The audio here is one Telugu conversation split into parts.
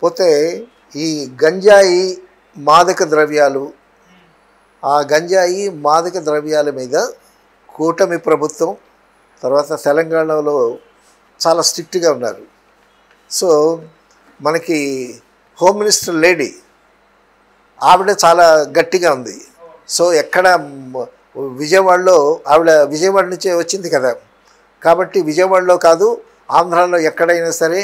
పోతే ఈ గంజాయి మాదక ద్రవ్యాలు, ఆ గంజాయి మాదక ద్రవ్యాల మీద కూటమి ప్రభుత్వం తర్వాత తెలంగాణలో చాలా స్ట్రిక్ట్గా ఉన్నారు. సో మనకి హోమ్ మినిస్టర్ లేడీ ఆవిడ చాలా గట్టిగా ఉంది. సో ఎక్కడ విజయవాడలో ఆవిడ విజయవాడ నుంచే వచ్చింది కదా, కాబట్టి విజయవాడలో కాదు ఆంధ్రాలో ఎక్కడైనా సరే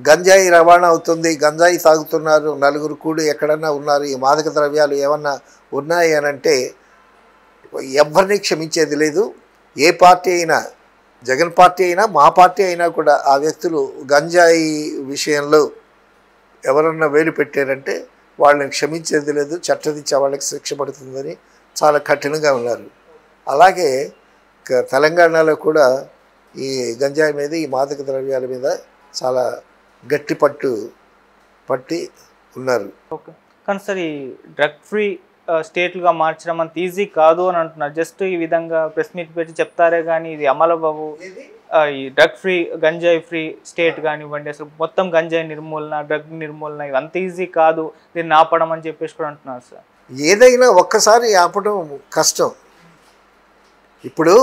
గంజాయి రవాణా అవుతుంది, గంజాయి తాగుతున్నారు, నలుగురు కూడి ఎక్కడన్నా ఉన్నారు, ఈ మాదక ద్రవ్యాలు ఏమన్నా ఉన్నాయి అని అంటే ఎవరిని క్షమించేది లేదు. ఏ పార్టీ అయినా, జగన్ పార్టీ అయినా మా పార్టీ అయినా కూడా ఆ వ్యక్తులు గంజాయి విషయంలో ఎవరన్నా వేలు పెట్టారంటే వాళ్ళని క్షమించేది లేదు, చట్టరీత్యా వాళ్ళకి శిక్ష పడుతుందని చాలా కఠినంగా ఉన్నారు. అలాగే తెలంగాణలో కూడా ఈ గంజాయి మీద, ఈ మాదక ద్రవ్యాల మీద చాలా గట్టి పట్టి ఉన్నారు. ఓకే, కానీ సార్ ఈ డ్రగ్ ఫ్రీ స్టేట్లుగా మార్చడం అంత ఈజీ కాదు అని అంటున్నారు. జస్ట్ ఈ విధంగా ప్రెస్ మీట్ పెట్టి చెప్తారే కానీ ఇది అమలు బాబు ఈ డ్రగ్ ఫ్రీ, గంజాయి ఫ్రీ స్టేట్ కానివ్వండి, అసలు మొత్తం గంజాయి నిర్మూలన, డ్రగ్ నిర్మూలన ఇది అంత ఈజీ కాదు, దీన్ని ఆపడం అని చెప్పేసి కూడా అంటున్నారు సార్. ఏదైనా ఒక్కసారి ఆపడం కష్టం. ఇప్పుడు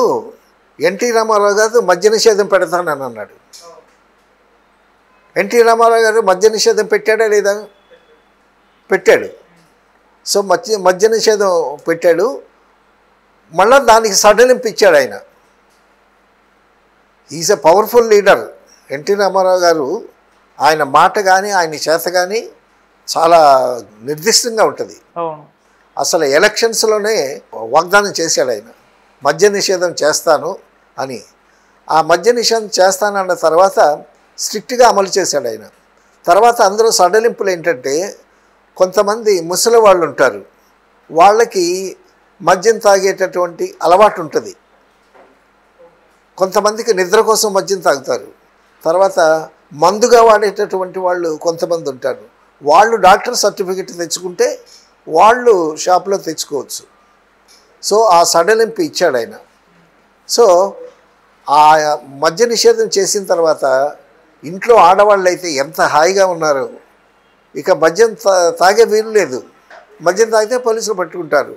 ఎన్టీ రామారావు గారు మద్య నిషేధం పెడతానని అన్నాడు. ఎన్టీ రామారావు గారు మద్య నిషేధం పెట్టాడా లేదా? పెట్టాడు. సో మద్య నిషేధం పెట్టాడు, మళ్ళీ దానికి సడలింపు ఇచ్చాడు ఆయన. Is a powerful leader NT Rama Rao గారు. ఆయన మాట కానీ ఆయన చేత కానీ చాలా నిర్దిష్టంగా ఉంటుంది. అసలు ఎలక్షన్స్లోనే వాగ్దానం చేశాడు ఆయన, మద్య నిషేధం చేస్తాను అని. ఆ మద్య నిషేధం చేస్తానన్న తర్వాత స్ట్రిక్ట్గా అమలు చేశాడు ఆయన. తర్వాత అందరూ సడలింపులు ఏంటంటే, కొంతమంది ముసలి వాళ్ళు ఉంటారు, వాళ్ళకి మద్యం తాగేటటువంటి అలవాటు ఉంటుంది. కొంతమందికి నిద్ర కోసం మద్యం తాగుతారు. తర్వాత మందుగా వాడేటటువంటి వాళ్ళు కొంతమంది ఉంటారు. వాళ్ళు డాక్టర్ సర్టిఫికెట్ తెచ్చుకుంటే వాళ్ళు షాప్లో తెచ్చుకోవచ్చు. సో ఆ సడలింపు ఇచ్చాడు ఆయన. సో ఆ మద్య నిషేధం చేసిన తర్వాత ఇంట్లో ఆడవాళ్ళు అయితే ఎంత హాయిగా ఉన్నారో. ఇక మద్యం తాగే వీలు లేదు. మద్యం తాగితే పోలీసులు పట్టుకుంటారు.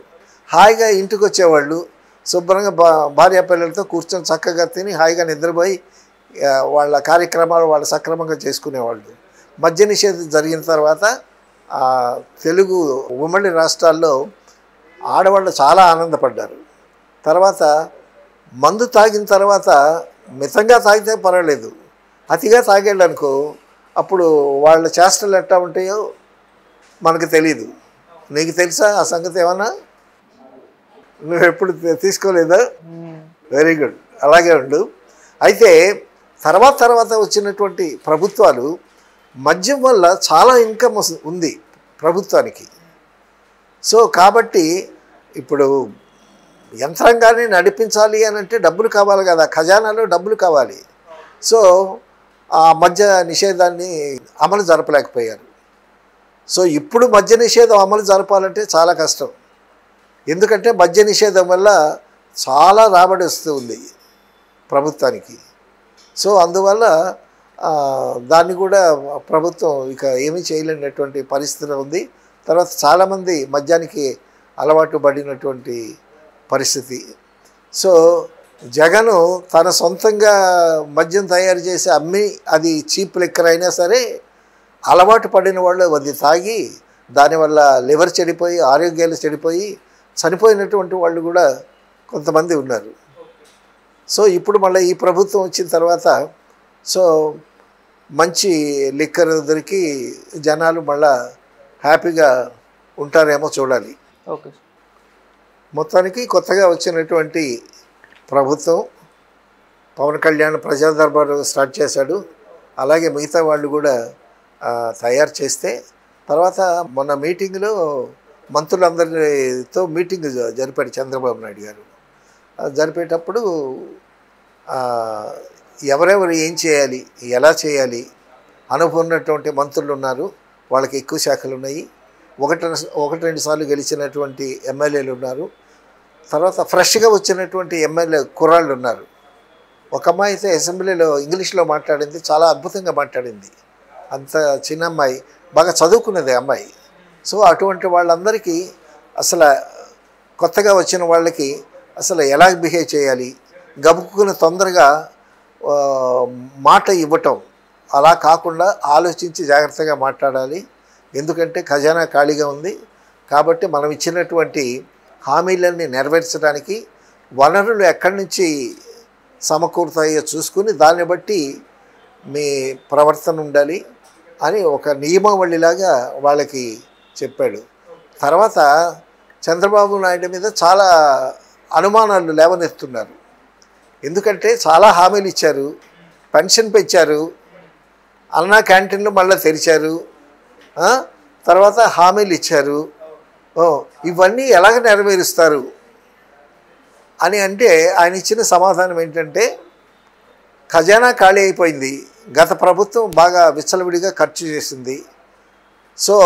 హాయిగా ఇంటికి వచ్చేవాళ్ళు శుభ్రంగా భార్యాపిల్లలతో కూర్చొని చక్కగా తిని హాయిగా నిద్రపోయి వాళ్ళ కార్యక్రమాలు వాళ్ళు సక్రమంగా చేసుకునేవాళ్ళు. మద్య నిషేధం జరిగిన తర్వాత తెలుగు ఉమ్మడి రాష్ట్రాల్లో ఆడవాళ్ళు చాలా ఆనందపడ్డారు. తర్వాత మందు తాగిన తర్వాత మితంగా తాగితే పర్వాలేదు, అతిగా తాగాడు అనుకో అప్పుడు వాళ్ళ చేష్టలు ఎట్టా ఉంటాయో మనకు తెలీదు. నీకు తెలుసా ఆ సంగతి ఏమన్నా? నువ్వు ఎప్పుడు తీసుకోలేదా? వెరీ గుడ్, అలాగే ఉండు. అయితే తర్వాత వచ్చినటువంటి ప్రభుత్వాలు మద్యం వల్ల చాలా ఇన్కమ్ ఉంది ప్రభుత్వానికి. సో కాబట్టి ఇప్పుడు యంత్రాంగాన్ని నడిపించాలి అని అంటే డబ్బులు కావాలి కదా, ఖజానాలో డబ్బులు కావాలి. సో ఆ మద్య నిషేధాన్ని అమలు జరపలేకపోయారు. సో ఇప్పుడు మద్య నిషేధం అమలు జరపాలంటే చాలా కష్టం. ఎందుకంటే మద్య నిషేధం వల్ల చాలా రాబడి వస్తుంది ప్రభుత్వానికి. సో అందువల్ల దాన్ని కూడా ప్రభుత్వం ఇక ఏమీ చేయలేనటువంటి పరిస్థితి ఉంది. తర్వాత చాలామంది మద్యానికి అలవాటు పడినటువంటి పరిస్థితి. సో జగను తన సొంతంగా మద్యం తయారు చేసి అమ్మి అది చీప్ లిక్కర్ అయినా సరే అలవాటు పడిన వాళ్ళు అది తాగి దానివల్ల లివర్ చెడిపోయి ఆరోగ్యాలు చెడిపోయి చనిపోయినటువంటి వాళ్ళు కూడా కొంతమంది ఉన్నారు. సో ఇప్పుడు మళ్ళీ ఈ ప్రభుత్వం వచ్చిన తర్వాత సో మంచి లిక్కర్ దొరికి జనాలు మళ్ళా హ్యాపీగా ఉంటారేమో చూడాలి. ఓకే, మొత్తానికి కొత్తగా వచ్చినటువంటి ప్రభుత్వం పవన్ కళ్యాణ్ ప్రజా దర్బారు స్టార్ట్ చేశాడు. అలాగే మిగతా వాళ్ళు కూడా తయారు చేస్తే తర్వాత మొన్న మీటింగ్లో మంత్రులందరితో మీటింగ్ జరిపాడు చంద్రబాబు నాయుడు గారు. జరిపేటప్పుడు ఎవరెవరు ఏం చేయాలి, ఎలా చేయాలి, అనుభవం ఉన్నటువంటి మంత్రులు ఉన్నారు, వాళ్ళకి ఎక్కువ శాఖలు ఉన్నాయి. ఒకటి రెండు సార్లు గెలిచినటువంటి ఎమ్మెల్యేలు ఉన్నారు. తర్వాత ఫ్రెష్గా వచ్చినటువంటి ఎమ్మెల్యే కుర్రాళ్ళు ఉన్నారు. ఒక అమ్మాయి అయితే అసెంబ్లీలో ఇంగ్లీష్లో మాట్లాడింది, చాలా అద్భుతంగా మాట్లాడింది. అంత చిన్న అమ్మాయి బాగా చదువుకున్నది అమ్మాయి. సో అటువంటి వాళ్ళందరికీ అసలు కొత్తగా వచ్చిన వాళ్ళకి అసలు ఎలా బిహేవ్ చేయాలి, గబుక్కుని తొందరగా మాట ఇవ్వటం అలా కాకుండా ఆలోచించి జాగ్రత్తగా మాట్లాడాలి. ఎందుకంటే ఖజానా ఖాళీగా ఉంది కాబట్టి మనం ఇచ్చినటువంటి హామీలన్నీ నెరవేర్చడానికి వనరులు ఎక్కడి నుంచి సమకూరుతాయో చూసుకుని దాన్ని బట్టి మీ ప్రవర్తన ఉండాలి అని ఒక నియమావళిలాగా వాళ్ళకి చెప్పాడు. తర్వాత చంద్రబాబు నాయుడు మీద చాలా అనుమానాలు లేవనెత్తున్నారు. ఎందుకంటే చాలా హామీలు ఇచ్చారు, పెన్షన్ పెంచారు, అన్నా క్యాంటీన్లు మళ్ళీ తెరిచారు, తర్వాత హామీలు ఇచ్చారు. ఇవన్నీ ఎలాగ నెరవేరుస్తారు అని అంటే ఆయన ఇచ్చిన సమాధానం ఏంటంటే ఖజానా ఖాళీ అయిపోయింది, గత ప్రభుత్వం బాగా విచ్చలవిడిగా ఖర్చు చేసింది. సో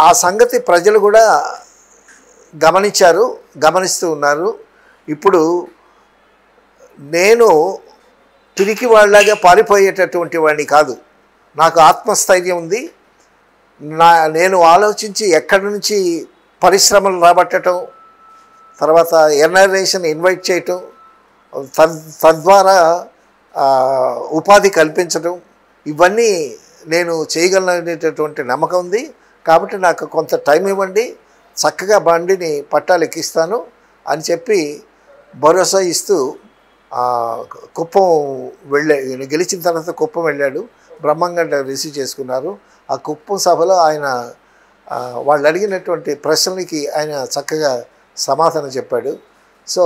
ఆ సంగతి ప్రజలు కూడా గమనిస్తూ ఉన్నారు. ఇప్పుడు నేను తిరిగి వాళ్ళలాగా పారిపోయేటటువంటి వాడిని కాదు, నాకు ఆత్మస్థైర్యం ఉంది. నేను ఆలోచించి ఎక్కడి నుంచి పరిశ్రమలు రాబట్టడం, తర్వాత ఎన్ఆర్ఐస్ని ఇన్వైట్ చేయటం, తద్వారా ఉపాధి కల్పించడం, ఇవన్నీ నేను చేయగలనేటటువంటి నమ్మకం ఉంది. కాబట్టి నాకు కొంత టైం ఇవ్వండి, చక్కగా బండిని పట్టాలు ఎక్కిస్తాను అని చెప్పి భరోసా ఇస్తూ కుప్పం గెలిచిన తర్వాత కుప్పం వెళ్ళాడు. బ్రహ్మంగా రిసీవ్ చేసుకున్నారు. ఆ కుప్పం సభలో ఆయన వాళ్ళు అడిగినటువంటి ప్రశ్నలకి ఆయన చక్కగా సమాధానం చెప్పాడు. సో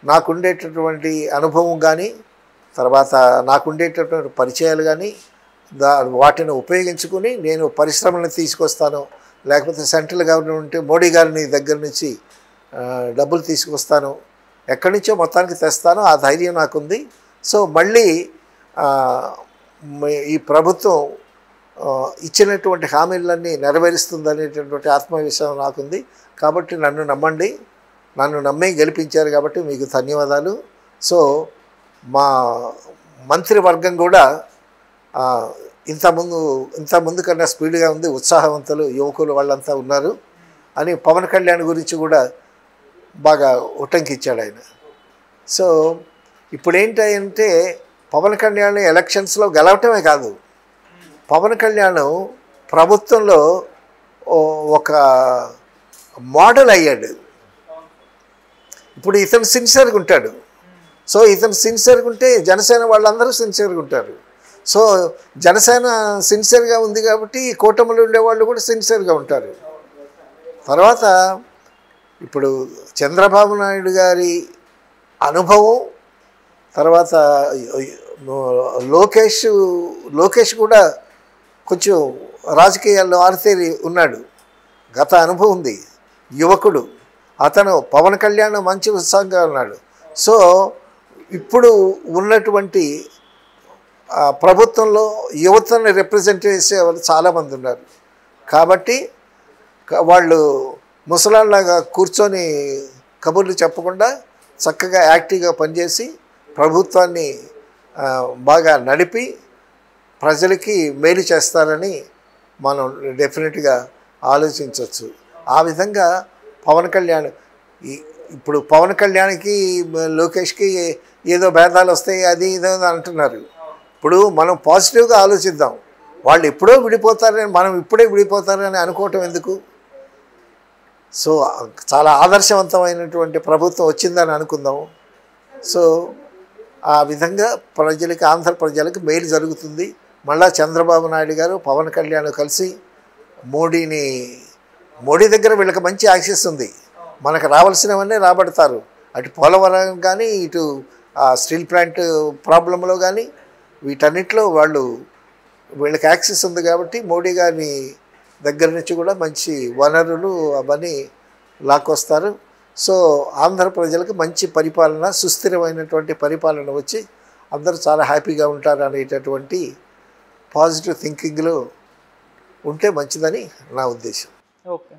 నాకుండేటటువంటి అనుభవం కానీ, తర్వాత నాకుండేటటువంటి పరిచయాలు కానీ వాటిని ఉపయోగించుకుని నేను పరిశ్రమలను తీసుకొస్తాను, లేకపోతే సెంట్రల్ గవర్నమెంట్ మోడీ గారిని దగ్గర నుంచి డబ్బులు తీసుకొస్తాను, ఎక్కడి నుంచో మొత్తానికి తెస్తాను, ఆ ధైర్యం నాకుంది. సో మళ్ళీ ఈ ప్రభుత్వం ఇచ్చినటువంటి హామీలన్నీ నెరవేరుస్తుందనేటటువంటి ఆత్మవిశ్వాసం నాకుంది. కాబట్టి నన్ను నమ్మండి, నన్ను నమ్మి గెలిపించారు కాబట్టి మీకు ధన్యవాదాలు. సో మా మంత్రివర్గం కూడా ఇంతకుముందు కన్నా స్పీడ్గా ఉంది, ఉత్సాహవంతులు యువకులు వాళ్ళంతా ఉన్నారు అని పవన్ కళ్యాణ్ గురించి కూడా బాగా ఉటంకిచ్చాడు ఆయన. సో ఇప్పుడు ఏంటంటే పవన్ కళ్యాణ్ ఎలక్షన్స్లో గెలవటమే కాదు, పవన్ కళ్యాణ్ ప్రభుత్వంలో ఒక మోడల్ అయ్యాడు. ఇప్పుడు ఇతను సిన్సియర్గా ఉంటాడు. సో ఇతను సిన్సియర్గా ఉంటే జనసేన వాళ్ళందరూ సిన్సియర్గా ఉంటారు. సో జనసేన సిన్సియర్గా ఉంది కాబట్టి కూటమిలో ఉండేవాళ్ళు కూడా సిన్సియర్గా ఉంటారు. తర్వాత ఇప్పుడు చంద్రబాబు నాయుడు గారి అనుభవం, తర్వాత లోకేష్ కూడా కొంచెం రాజకీయాల్లో ఆరితేరి ఉన్నాడు, గత అనుభవం ఉంది, యువకుడు అతను. పవన్ కళ్యాణ్ మంచి ఉత్సాహంగా ఉన్నాడు. సో ఇప్పుడు ఉన్నటువంటి ప్రభుత్వంలో యువతని రిప్రజెంట్ చేసేవాళ్ళు చాలామంది ఉన్నారు. కాబట్టి వాళ్ళు ముసలాళ్ళగా కూర్చొని కబుర్లు చెప్పకుండా చక్కగా యాక్టివ్గా పనిచేసి ప్రభుత్వాన్ని బాగా నడిపి ప్రజలకి మేలు చేస్తారని మనం డెఫినెట్గా ఆలోచించవచ్చు. ఆ విధంగా పవన్ కళ్యాణ్ ఇప్పుడు పవన్ కళ్యాణ్కి లోకేష్కి ఏదో భేదాలు వస్తాయి అది ఇదో అంటున్నారు. ఇప్పుడు మనం పాజిటివ్గా ఆలోచిద్దాం. వాళ్ళు ఎప్పుడో విడిపోతారని, మనం ఇప్పుడే విడిపోతారని అనుకోవటం ఎందుకు? సో చాలా ఆదర్శవంతమైనటువంటి ప్రభుత్వం వచ్చిందని అనుకుందాం. సో ఆ విధంగా ప్రజలకి, ఆంధ్ర ప్రజలకు మేలు జరుగుతుంది. మళ్ళా చంద్రబాబు నాయుడు గారు పవన్ కళ్యాణ్ కలిసి మోడీ దగ్గర వీళ్ళకి మంచి యాక్సెస్ ఉంది, మనకు రావాల్సినవన్నీ రాబడతారు. అటు పోలవరం కానీ, ఇటు స్టీల్ ప్లాంట్ ప్రాబ్లంలో కానీ, వీటన్నిటిలో వీళ్ళకి యాక్సెస్ ఉంది. కాబట్టి మోడీ గారి దగ్గర నుంచి కూడా మంచి వనరులు అవన్నీ లాక్కొస్తారు. సో ఆంధ్ర ప్రజలకు మంచి పరిపాలన, సుస్థిరమైనటువంటి పరిపాలన వచ్చి అందరూ చాలా హ్యాపీగా ఉంటారు అనేటటువంటి పాజిటివ్ థింకింగ్లో ఉంటే మంచిదని నా ఉద్దేశం. ఓకే.